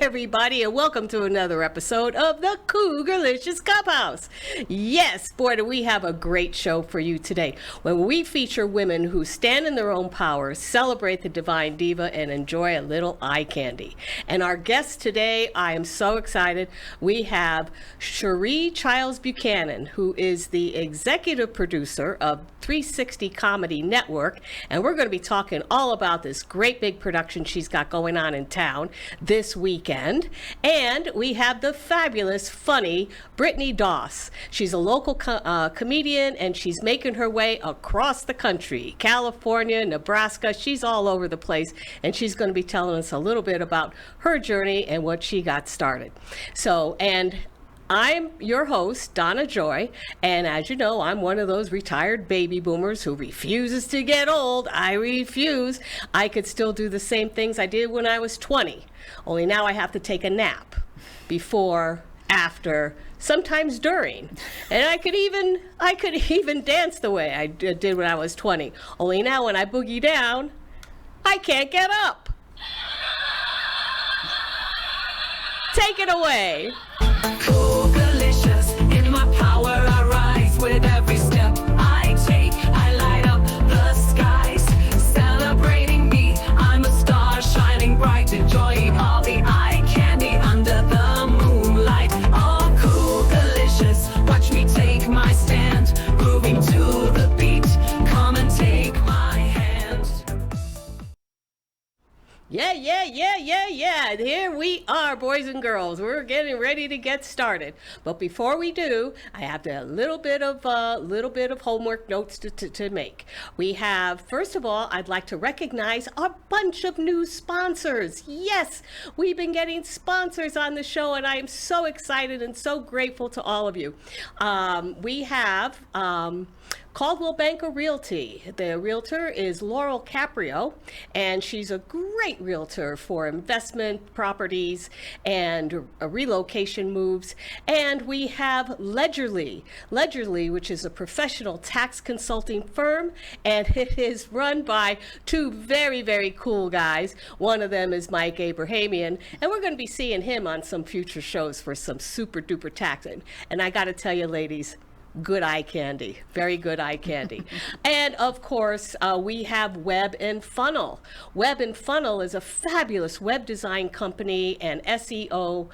everybody, and welcome to another episode of the Cougarlicious Clubhouse. Yes, boy, do we have a great show for you today, when we feature women who stand in their own power, celebrate the divine diva, and enjoy a little eye candy. And our guest today, I am so excited. We have Cherie Chiles-Buchanan, who is the executive producer of 360 Comedy Network, and we're going to be talking all about this great big production she's got going on in town this weekend. And we have the fabulous Funny Brittany Doss. She's a local comedian, and she's making her way across the country, California, Nebraska. She's all over the place, and she's going to be telling us a little bit about her journey and what she got started. And I'm your host, DonnaJoy, and as you know, I'm one of those retired baby boomers who refuses to get old. I refuse. I could still do the same things I did when I was 20, only now I have to take a nap before, after, sometimes during. And I could even dance the way I did when I was 20, only now when I boogie down, I can't get up. Take it away. Cougarlicious, in my power I rise with every step I take. I light up the skies, celebrating me. I'm a star shining bright, enjoying all the eye candy under the moonlight. Oh, cougarlicious, watch me take my stand, moving to the beat. Come and take my hand. Yeah. Here we are, boys and girls. We're getting ready to get started. But before we do, I have a little bit of homework notes to make. We have, first of all, I'd like to recognize a bunch of new sponsors. Yes, we've been getting sponsors on the show, and I am so excited and so grateful to all of you. We have Caldwell Banker Realty. The realtor is Laurel Caprio, and she's a great realtor for investment properties and relocation moves. And we have Ledgerly, which is a professional tax consulting firm, and it is run by two very, very cool guys. One of them is Mike Abrahamian, and we're going to be seeing him on some future shows for some super duper taxing. And I got to tell you, ladies, good eye candy, very good eye candy. And of course, we have Web and Funnel. Web and Funnel is a fabulous web design company and SEO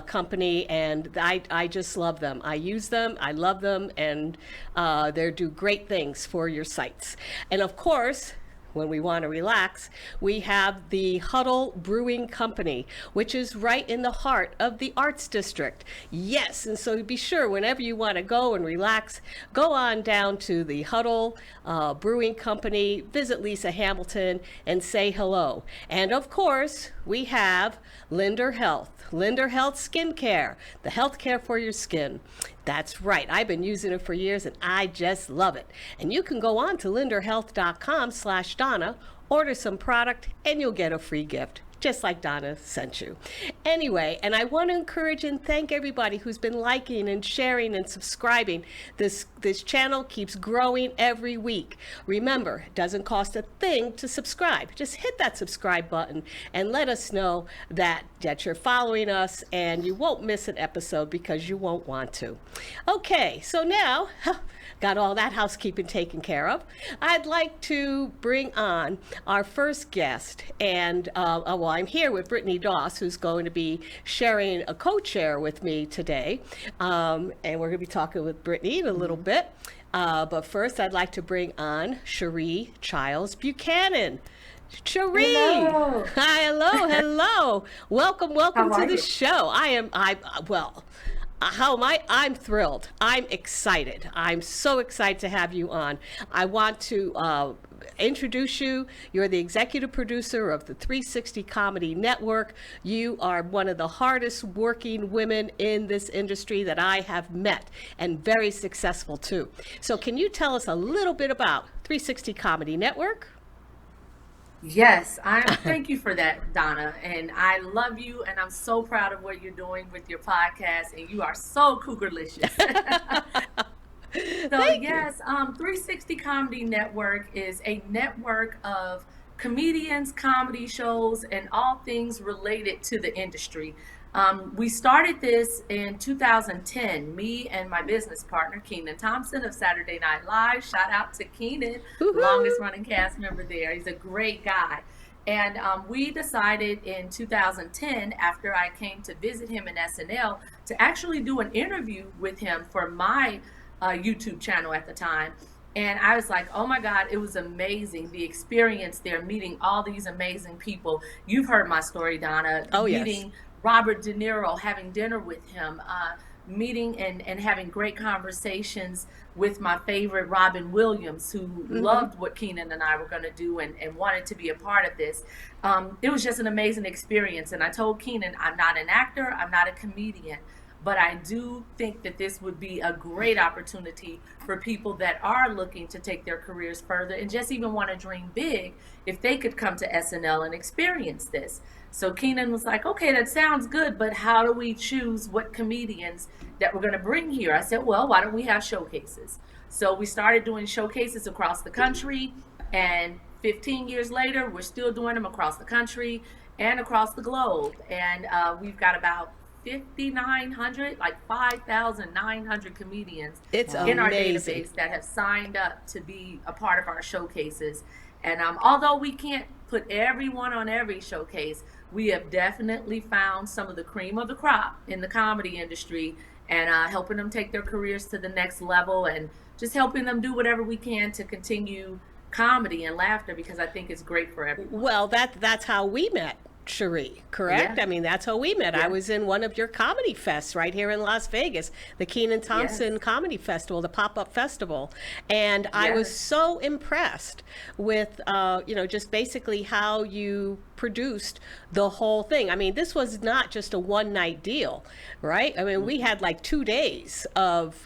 company, and I just love them. I use them, I love them, and they do great things for your sites. And of course, when we want to relax, we have the Huddle Brewing Company, which is right in the heart of the Arts District. Yes, and so be sure, whenever you want to go and relax, go on down to the Huddle Brewing Company, visit Lisa Hamilton, and say hello. And of course, we have Linder Health Skincare, the health care for your skin. That's right. I've been using it for years, and I just love it. And you can go on to linderhealth.com/Donna, order some product, and you'll get a free gift, just like Donna sent you. Anyway, and I want to encourage and thank everybody who's been liking and sharing and subscribing. This channel keeps growing every week. Remember, it doesn't cost a thing to subscribe. Just hit that subscribe button and let us know that you're following us, and you won't miss an episode because you won't want to. Okay, so now, got all that housekeeping taken care of, I'd like to bring on our first guest. And I'm here with Brittany Doss, who's going to be sharing a co-chair with me today. And we're going to be talking with Brittany in a little bit. But first, I'd like to bring on Cherie Chiles-Buchanan. Cherie. Hello. Hi, hello. Welcome to the show. I'm thrilled. I'm excited. I'm so excited to have you on. I want to introduce you. You're the executive producer of the 360 Comedy Network. You are one of the hardest working women in this industry that I have met, and very successful too. So can you tell us a little bit about 360 Comedy Network? Yes, thank you for that, Donna. And I love you, and I'm so proud of what you're doing with your podcast, and you are so cougarlicious. So yes, 360 Comedy Network is a network of comedians, comedy shows, and all things related to the industry. We started this in 2010, me and my business partner, Keenan Thompson of Saturday Night Live. Shout out to Keenan, Woo-hoo. longest running cast member there. He's a great guy. And we decided in 2010, after I came to visit him in SNL, to actually do an interview with him for my YouTube channel at the time. And I was like, oh my God, it was amazing. The experience there, meeting all these amazing people. You've heard my story, Donna. Oh, yes. Meeting Robert De Niro, having dinner with him, meeting and having great conversations with my favorite Robin Williams, who loved what Keenan and I were going to do and wanted to be a part of this. It was just an amazing experience. And I told Keenan, I'm not an actor, I'm not a comedian, but I do think that this would be a great opportunity for people that are looking to take their careers further and just even want to dream big, if they could come to SNL and experience this. So Keenan was like, okay, that sounds good, but how do we choose what comedians that we're going to bring here? I said, well, why don't we have showcases? So we started doing showcases across the country, and 15 years later, we're still doing them across the country and across the globe. And we've got about 5,900, like 5,900 comedians in our database that have signed up to be a part of our showcases. And although we can't put everyone on every showcase, we have definitely found some of the cream of the crop in the comedy industry, and helping them take their careers to the next level, and just helping them do whatever we can to continue comedy and laughter, because I think it's great for everyone. Well, that's how we met, Cherie, correct? Yeah. I mean, that's how we met. Yeah. I was in one of your comedy fests right here in Las Vegas, the Keenan Thompson Yes. Comedy Festival, the pop-up festival. And I was Yes. so impressed with, just basically how you produced the whole thing. I mean, this was not just a one-night deal, right? I mean, we had like 2 days of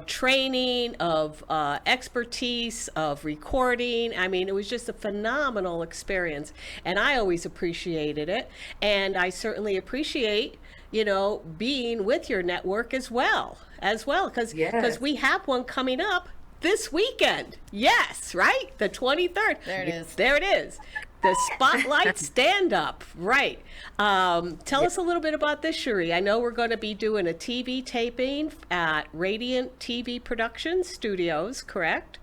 training, of expertise, of recording. I mean, it was just a phenomenal experience, and I always appreciated it. And I certainly appreciate, being with your network as well, because Yes. we have one coming up this weekend. Yes, right? The 23rd. There it is. There it is. The Spotlight stand-up, right. Tell us a little bit about this, Cherie. I know we're going to be doing a TV taping at Radiant TV Production Studios, correct?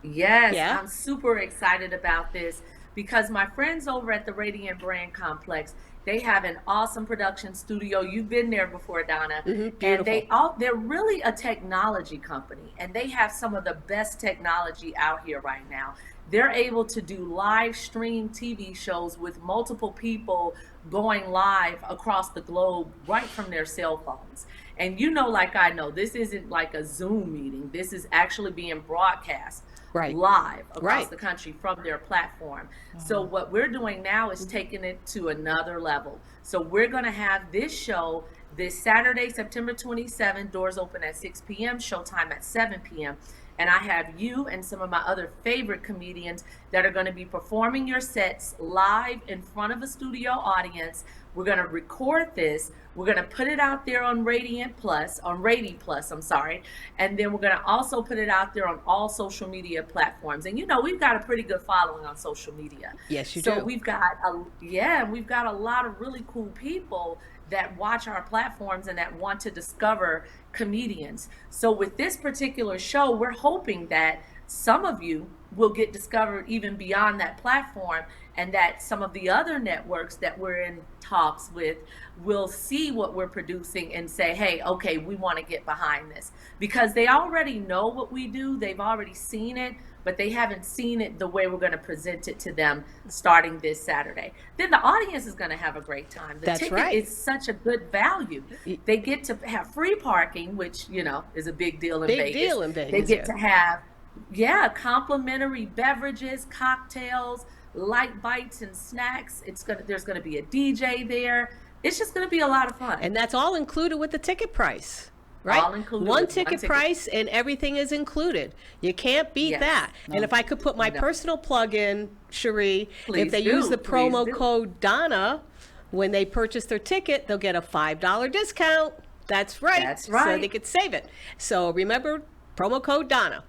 Yes, Yeah. I'm super excited about this because my friends over at the Radiant Brand Complex, they have an awesome production studio. You've been there before, Donna. Beautiful. And they're really a technology company, and they have some of the best technology out here right now. They're able to do live stream TV shows with multiple people going live across the globe right from their cell phones. And like I know, this isn't like a Zoom meeting. This is actually being broadcast live across the country from their platform. So what we're doing now is taking it to another level. So we're going to have this show this Saturday, September 27th, doors open at 6 p.m., showtime at 7 p.m. And I have you and some of my other favorite comedians that are going to be performing your sets live in front of a studio audience. We're going to record this. We're going to put it out there on Radi Plus, I'm sorry. And then we're going to also put it out there on all social media platforms. And we've got a pretty good following on social media. Yes, you do. So we've got a lot of really cool people that watch our platforms and that want to discover comedians. So with this particular show, we're hoping that some of you will get discovered even beyond that platform, and that some of the other networks that we're in talks with will see what we're producing and say, hey, okay, we want to get behind this. Because they already know what we do, they've already seen it, but they haven't seen it the way we're going to present it to them starting this Saturday. Then the audience is going to have a great time. The That's ticket right. is such a good value. They get to have free parking, which, is a big deal in Vegas. Big deal in Vegas, They get yeah. to have, complimentary beverages, cocktails, light bites and snacks. There's going to be a DJ there. It's just going to be a lot of fun. And that's all included with the ticket price, right? All included One with ticket price and everything is included. You can't beat Yes. that. And if I could put my personal plug in, Cherie, if Please they do. use the Please promo do. code Donna, when they purchase their ticket, they'll get a $5 discount. That's right. That's So right. they could save it. So remember, promo code Donna.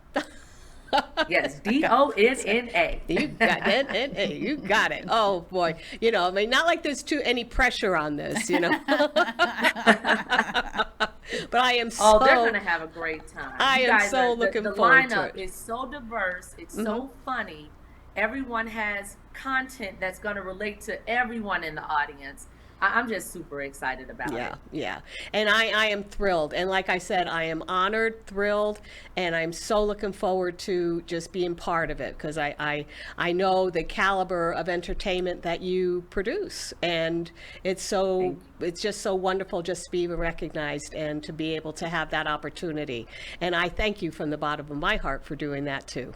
Yes, Donna. You got it, and you got it. Oh boy, I mean, not like there's any pressure on this, But I am so. Oh, they're gonna have a great time. I You am guys so are- looking the forward to lineup it. is so diverse. It's so funny. Everyone has content that's gonna relate to everyone in the audience. I'm just super excited about it. Yeah. And I am thrilled. And like I said, I am honored, thrilled, and I'm so looking forward to just being part of it because I know the caliber of entertainment that you produce. And it's just so wonderful just to be recognized and to be able to have that opportunity. And I thank you from the bottom of my heart for doing that too.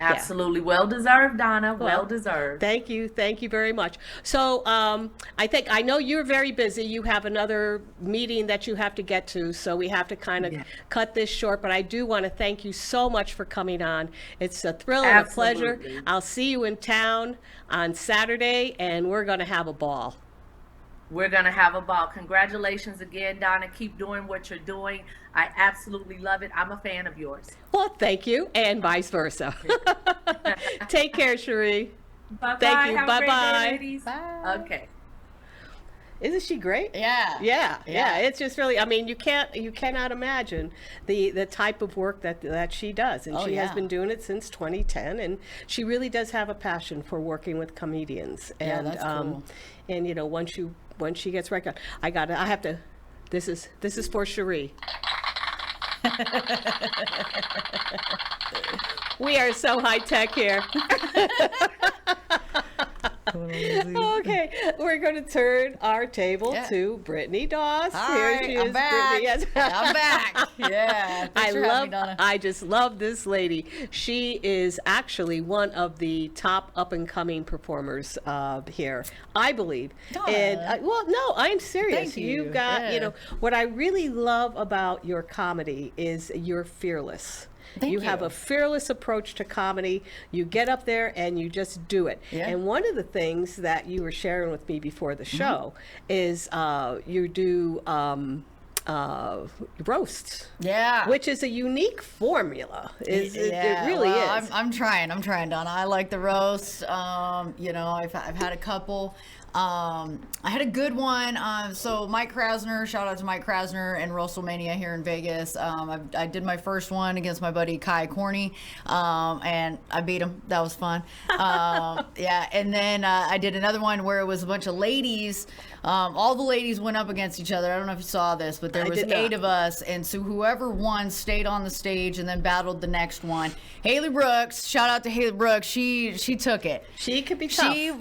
Absolutely. Well deserved, Donna. Well deserved. Thank you very much. So I know you're very busy. You have another meeting that you have to get to, so we have to kind of cut this short, but I do want to thank you so much for coming on. It's a thrill and a pleasure. Absolutely. I'll see you in town on Saturday, and we're going to have a ball. We're going to have a ball. Congratulations again, Donna. Keep doing what you're doing. I absolutely love it. I'm a fan of yours. Well, thank you, and vice versa. Take care, Cherie. Bye-bye. Thank you. Have a great Bye-bye. day, ladies. Bye. Okay. Isn't she great? Yeah. Yeah. It's just really, I mean, you cannot imagine the type of work that she does. And she has been doing it since 2010. And she really does have a passion for working with comedians. Yeah, And, that's cool. And, once she gets right, I have to, this is for Cherie. We are so high tech here. Okay, we're going to turn our table to Brittany Doss. Hi, Here she I'm is, back. Brittany. Yes. I'm back. Yeah. Thanks for having me, Donna. I just love this lady. She is actually one of the top up and coming performers here, I believe. Donna. And well, no, I'm serious. Thank you. You've got, Yeah. what I really love about your comedy is you're fearless. Thank you have you. a fearless approach to comedy. You get up there and you just do it. Yeah. And one of the things that you were sharing with me before the Mm-hmm. show is you do roasts. Yeah. Which is a unique formula. It really well, is. I'm trying, Donna. I like the roast. I've had a couple. I had a good one. So Mike Krasner, shout out to Mike Krasner and WrestleMania here in Vegas. I did my first one against my buddy Kai Corney, and I beat him. That was fun. Yeah, and then I did another one where it was a bunch of ladies. All the ladies went up against each other. I don't know if you saw this, but there I was did not. 8 of us, and so whoever won stayed on the stage and then battled the next one. Haley Brooks, shout out to Haley Brooks. She took it. She could be tough. She's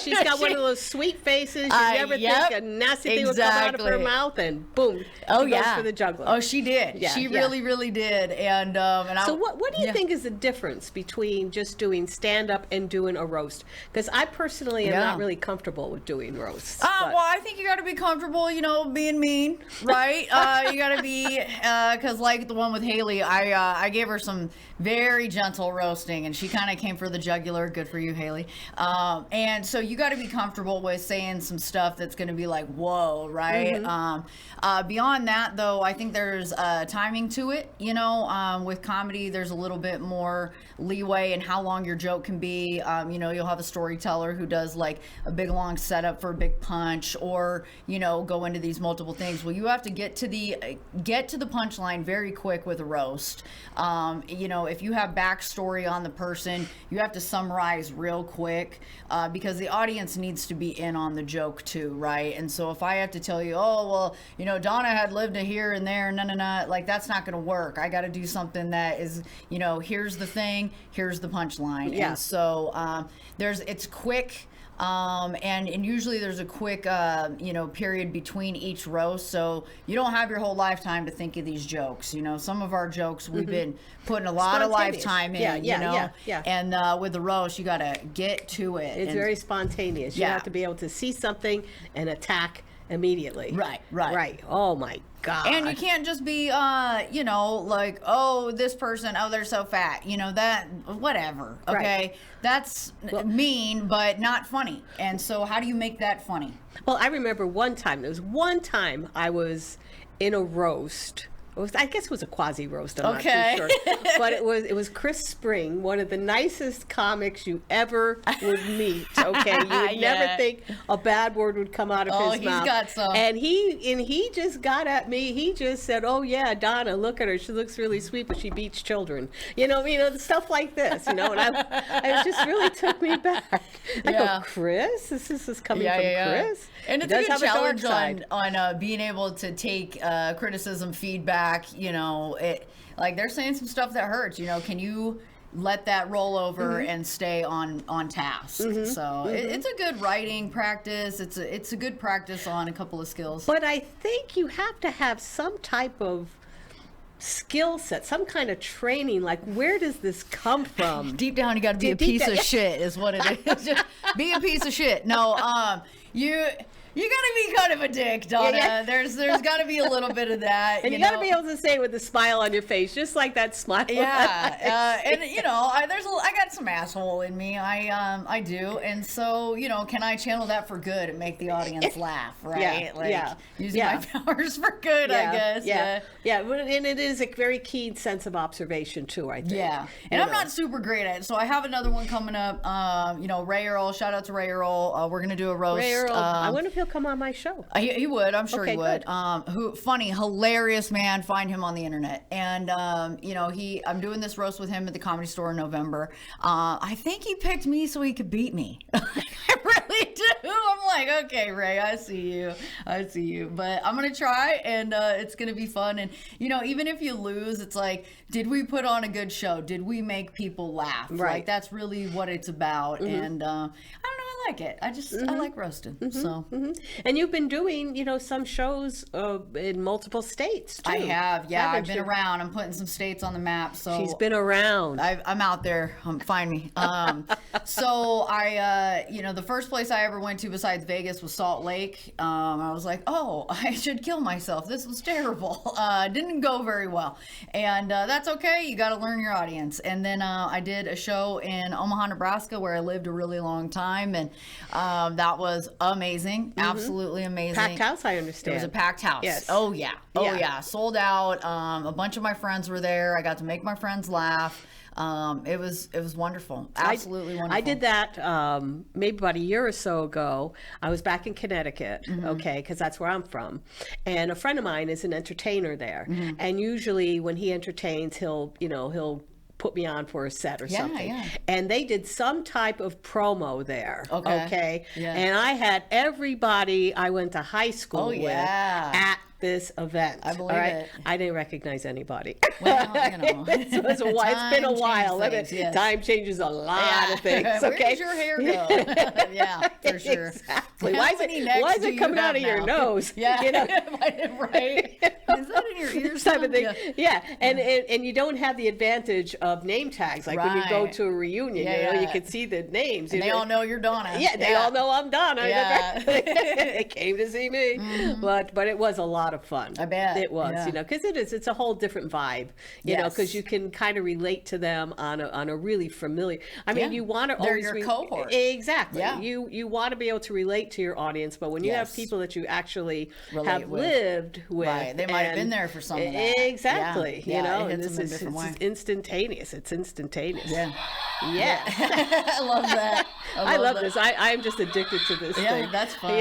She's got one of those sweet faces. You never yep, think a nasty thing would come out of her exactly. mouth, and boom, Oh she yeah, goes for the juggler. Oh, she did. Yeah, She yeah. really did. And So what do you yeah. think is the difference between just doing stand-up and doing a roast? Because I personally am Yeah. not really comfortable with doing roasts. Well, I think you got to be comfortable, being mean, right? You got to be, because like the one with Haley, I gave her some very gentle roasting, and she kind of came for the jugular. Good for you, Haley. And so you got to be comfortable with saying some stuff that's going to be like, whoa, right? Beyond that, though, I think there's timing to it. With comedy, there's a little bit more leeway in how long your joke can be. You'll have a storyteller who does like a big long setup for a big punch, or go into these multiple things. Well, you have to get to the punchline very quick with a roast. If you have backstory on the person, you have to summarize real quick, because the audience needs to be in on the joke too, right? And so if I have to tell you, oh well, Donna had lived a here and there, like that's not going to work. I got to do something that is, here's the thing, here's the punchline. Yeah. And so it's quick. And usually there's a quick, period between each roast. So you don't have your whole lifetime to think of these jokes. Some of our jokes we've been putting a lot of Spontaneous. lifetime in, Yeah. And with the roast, you got to get to it. It's And- very spontaneous. You Yeah. have to be able to see something and attack immediately. Right. Oh my God. And you can't just be, like, oh, this person, oh, they're so fat. That, whatever. Okay. Right. That's mean, but not funny. And so how do you make that funny? Well, I remember there was one time I was in a roast I guess it was a quasi roast. I'm Okay. not too sure, but it was Chris Spring, one of the nicest comics you ever would meet. Okay, you would Yeah. never think a bad word would come out of his he's mouth. got some. And he just got at me. He just said, "Oh yeah, Donna, look at her. She looks really sweet, but she beats children." Stuff like this. And it just really took me back. I go, Chris, this is coming from Chris. And it's He a does good have dark challenge side. on being able to take criticism, feedback. Like they're saying some stuff that hurts. Can you let that roll over and stay on task? So it's a good writing practice. It's a good practice on a couple of skills. But I think you have to have some type of skill set, some kind of training. Like, where does this come from? Deep down, you got to be a piece of shit, is what it is. Just be a piece of shit. No, you gotta be kind of a dick, Donna. Yeah. There's gotta be a little bit of that. And you gotta be able to say it with a smile on your face, just like that smile. Yeah, and I got some asshole in me. I do, and so can I channel that for good and make the audience laugh? Right? Using my powers for good, I guess. Yeah. And it is a very keen sense of observation too, I think. Yeah, and I'm not super great at it, so I have another one coming up. Ray Earl. Shout out to Ray Earl. We're gonna do a roast. Ray Earl, I wonder if he'll come on my show. He would. I'm sure Okay, he would. good. Funny, hilarious man. Find him on the internet. And I'm doing this roast with him at the Comedy Store in November. I think he picked me so he could beat me. I really do. I'm like, okay, Ray, I see you. But I'm gonna try, and it's gonna be fun. And even if you lose, it's like, did we put on a good show? Did we make people laugh? Right. Like, that's really what it's about. And I don't know. I like it. I like roasting. So. And you've been doing, some shows in multiple states too. I have, yeah. Haven't I've been you? around. I'm putting some states on the map. So She's been around. I'm out there. Find me. So the first place I ever went to besides Vegas was Salt Lake. I was like, oh, I should kill myself. This was terrible. Didn't go very well, and that's okay. You got to learn your audience. And then I did a show in Omaha, Nebraska, where I lived a really long time, and that was amazing. Absolutely amazing. Packed house, I It understand. was a packed house. Yes. Oh yeah. Yeah. Sold out. A bunch of my friends were there. I got to make my friends laugh. It was wonderful. Absolutely wonderful. I did that maybe about a year or so ago. I was back in Connecticut, okay, because that's where I'm from. And a friend of mine is an entertainer there. And usually when he entertains, he'll put me on for a set or something. Yeah. And they did some type of promo there. Okay. Yeah. And I had everybody I went to high school with at this event. I believe it. I didn't recognize anybody. Well, It's been a while. Time changes a lot of things. Where Okay. does your hair go? Yeah, for sure. Exactly. How Why many is necks it do you coming out have of your now? nose? Yeah. Right. Is that in your ears? Type of thing. Yeah. And you don't have the advantage of name tags. Like when you go Right. to a reunion, you can see the names. And they all know you're Donna. Yeah, they all know I'm Donna. Yeah. They came to see me. But it was a lot of fun. I bet. It was, Yeah. because it's a whole different vibe, because you can kind of relate to them on a really familiar. I mean, Yeah. you want to They're always your cohort. Exactly. Yeah. You want to be able to relate to your audience, but when you have Yes. people that you actually Relate have with. lived with, Right. They might have been and- there for some of that. Exactly. Yeah. It and hits this them in a is different way. it's instantaneous. It's instantaneous. Yeah. Yeah. I love that. I love that. this. I'm just addicted to this Yeah, thing. that's fun.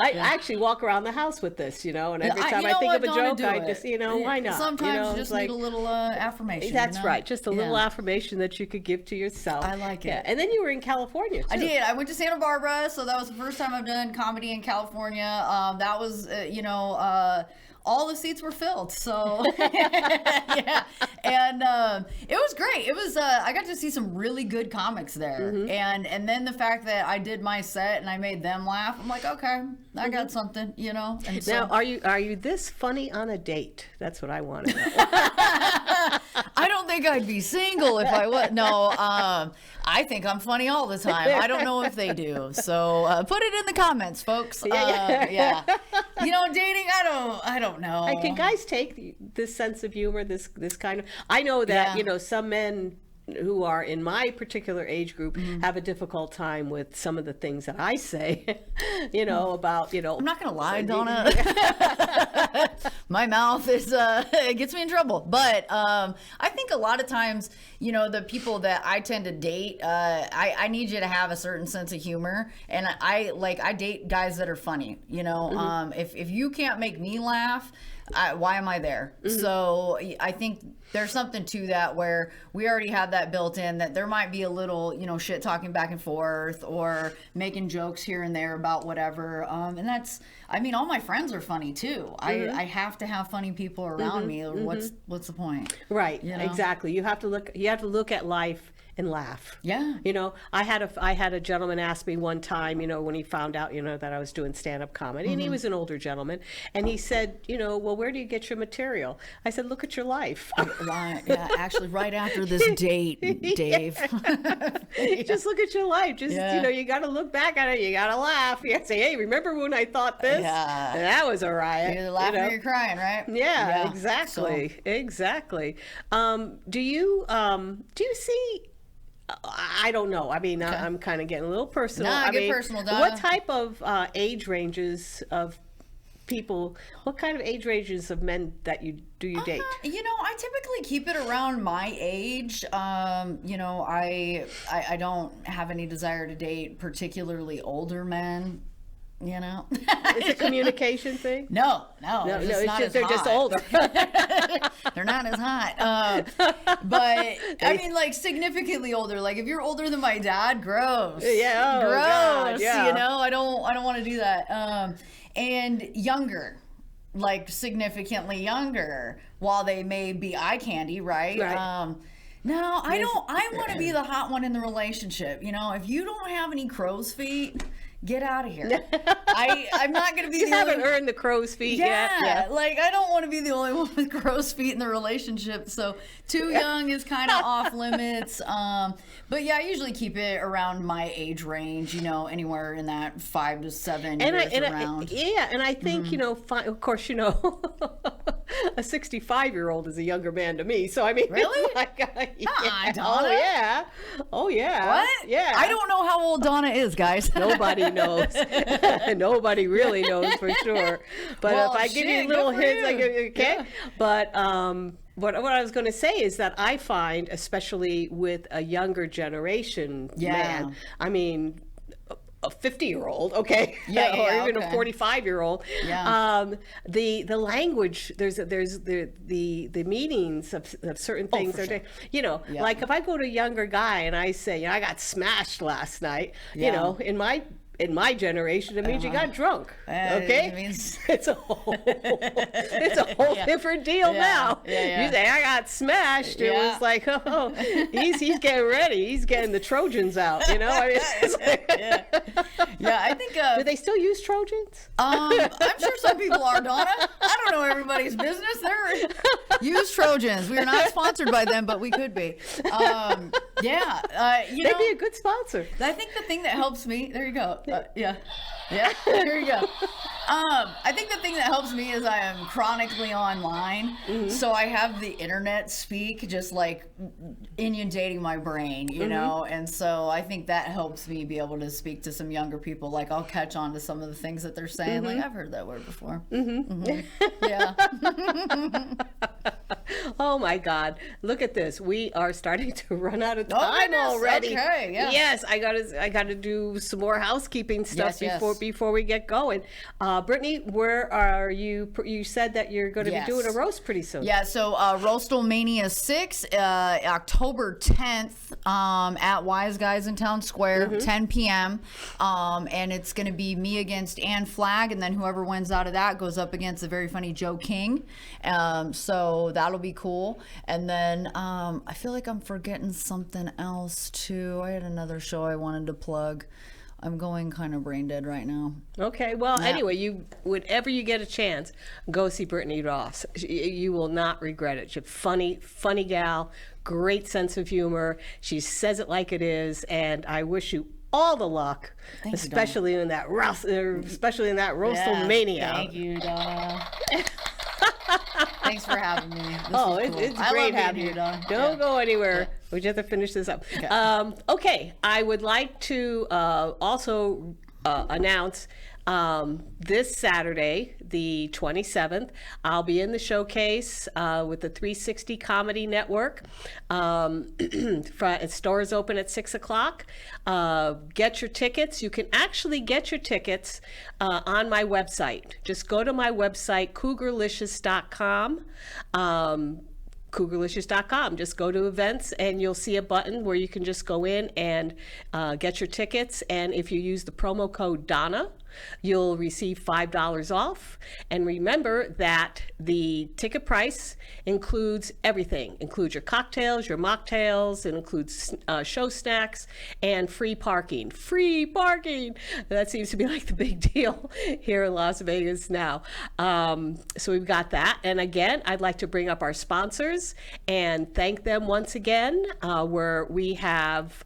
I actually walk around the house with this, and every time I think of a joke, I just, why not? Sometimes you it's just need a little affirmation. That's you know? right. Just a little Yeah. affirmation that you could give to yourself. I like it. Yeah. And then you were in California, too. I did. I went to Santa Barbara, so that was the first time I've done comedy in California. That was, all the seats were filled. So, yeah. And it was great. It was, I got to see some really good comics there. And then the fact that I did my set and I made them laugh, I'm like, okay, I got something, And so, Now, are you this funny on a date? That's what I want to know. I don't think I'd be single if I was. No, I think I'm funny all the time. I don't know if they do. So put it in the comments, folks. Yeah. Dating, I don't know. Can guys take this sense of humor, this kind of? I know that Yeah. some men who are in my particular age group have a difficult time with some of the things that I say, about, I'm not gonna lie, Donna. My mouth is it gets me in trouble. But I think a lot of times, the people that I tend to date, I need you to have a certain sense of humor, and I date guys that are funny. If you can't make me laugh, why am I there? So I think there's something to that where we already have that built in, that there might be a little, shit talking back and forth or making jokes here and there about whatever. And that's, all my friends are funny too. I have to have funny people around me. What's the point? Right. Exactly. You have to look at life and laugh. Yeah. I had a gentleman ask me one time, when he found out, that I was doing stand-up comedy, and he was an older gentleman, and he said, well, where do you get your material? I said, look at your life. Yeah, actually, right after this date, Dave. Just look at your life. Just, you got to look back at it. You got to laugh. You got to say, hey, remember when I thought this? Yeah. That was a riot. You're laughing or you're crying, right? Yeah. Exactly. So. Exactly. Do you see... I don't know. Okay. I'm kind of getting a little personal. Get personal, Donna. What type of age ranges of people, what kind of age ranges of men that you date? I typically keep it around my age. I don't have any desire to date particularly older men. It's a communication thing. No, it's just they're just older. They're not as hot. But significantly older. Like if you're older than my dad, gross. Yeah, gross. God, yeah. I don't want to do that. And younger, like significantly younger, while they may be eye candy, right? No, I don't. I want to be the hot one in the relationship. If you don't have any crow's feet, get out of here. I'm not going to be you haven't earned the crow's feet yet. Yeah, I don't want to be the only one with crow's feet in the relationship. So too young is kind of off limits. But yeah, I usually keep it around my age range, anywhere in that 5 to 7 years around. And I think, of course, a 65-year-old is a younger man to me. So, really? Donna. Oh, yeah. What? Yeah. I don't know how old Donna is, guys. Nobody knows. Nobody really knows for sure. But if I give you little hints, okay? Yeah. But what I was going to say is that I find, especially with a younger generation man, a 50-year-old, okay, or even a 45-year-old. Yeah. The language, there's the meanings of certain things. Like if I go to a younger guy and I say, I got smashed last night, in my generation, it means you got drunk. Okay, it means... it's a whole different deal now. You say I got smashed. It was like, he's getting ready. He's getting the Trojans out. I think. Do they still use Trojans? I'm sure some people are, Donna. I don't know everybody's business. Use Trojans. We are not sponsored by them, but we could be. They'd be a good sponsor. I think the thing that helps me. There you go. Yeah, there you go. I think the thing that helps me is I am chronically online, so I have the internet speak just like inundating my brain, and so I think that helps me be able to speak to some younger people. Like I'll catch on to some of the things that they're saying. Like I've heard that word before. Yeah. Oh my God! Look at this. We are starting to run out of time already. Okay. Yeah. Yes, I gotta do some more housekeeping stuff before we get going. Brittany, where are you? You said that you're going to be doing a roast pretty soon. Yeah. So Roastalmania 6, October 10th, at Wise Guys in Town Square, 10 p.m. And it's going to be me against Ann Flagg, and then whoever wins out of that goes up against the very funny Joe King. So that'll be cool. And then I feel like I'm forgetting something else too. I had another show I wanted to plug. I'm going kind of brain dead right now. Okay, well, anyway, whenever you get a chance, go see Brittany Doss. You will not regret it. She's funny gal, great sense of humor. She says it like it is, and I wish you all the luck, especially in that Roastalmania. Thank you, Donna. Thanks for having me. It's great having you. Don't go anywhere. We just have to finish this up. Okay, I would like to also announce this Saturday, the 27th, I'll be in the showcase with the 360 Comedy Network. Stores open at 6 o'clock. Get your tickets. You can actually get your tickets on my website. Just go to my website, cougarlicious.com. cougarlicious.com. Just go to events and you'll see a button where you can just go in and get your tickets. And if you use the promo code Donna, you'll receive $5 off. And remember that the ticket price includes everything. Includes your cocktails, your mocktails, it includes show snacks, and free parking. Free parking! That seems to be like the big deal here in Las Vegas now. So we've got that. And again, I'd like to bring up our sponsors and thank them once again, where we have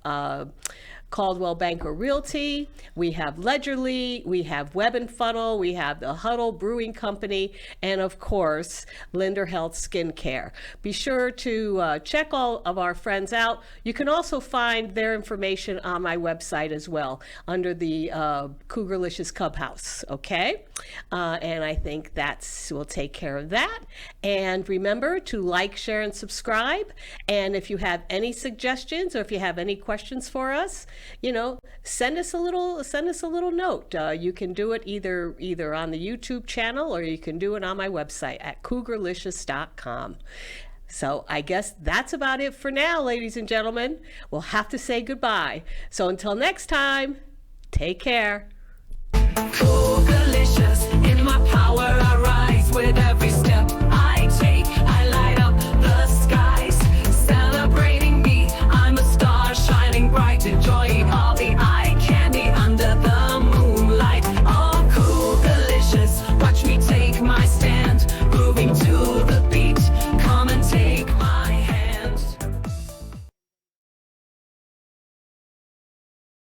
Caldwell Banker Realty, we have Ledgerly, we have Web and Funnel, we have the Huddle Brewing Company, and of course, Linder Health Skincare. Be sure to check all of our friends out. You can also find their information on my website as well, under the Cougarlicious Clubhouse, okay? And I think we'll take care of that. And remember to like, share, and subscribe. And if you have any suggestions or if you have any questions for us, send us a little note. You can do it either on the YouTube channel or you can do it on my website at cougarlicious.com. So I guess that's about it for now, ladies and gentlemen. We'll have to say goodbye. So until next time, take care. Cool.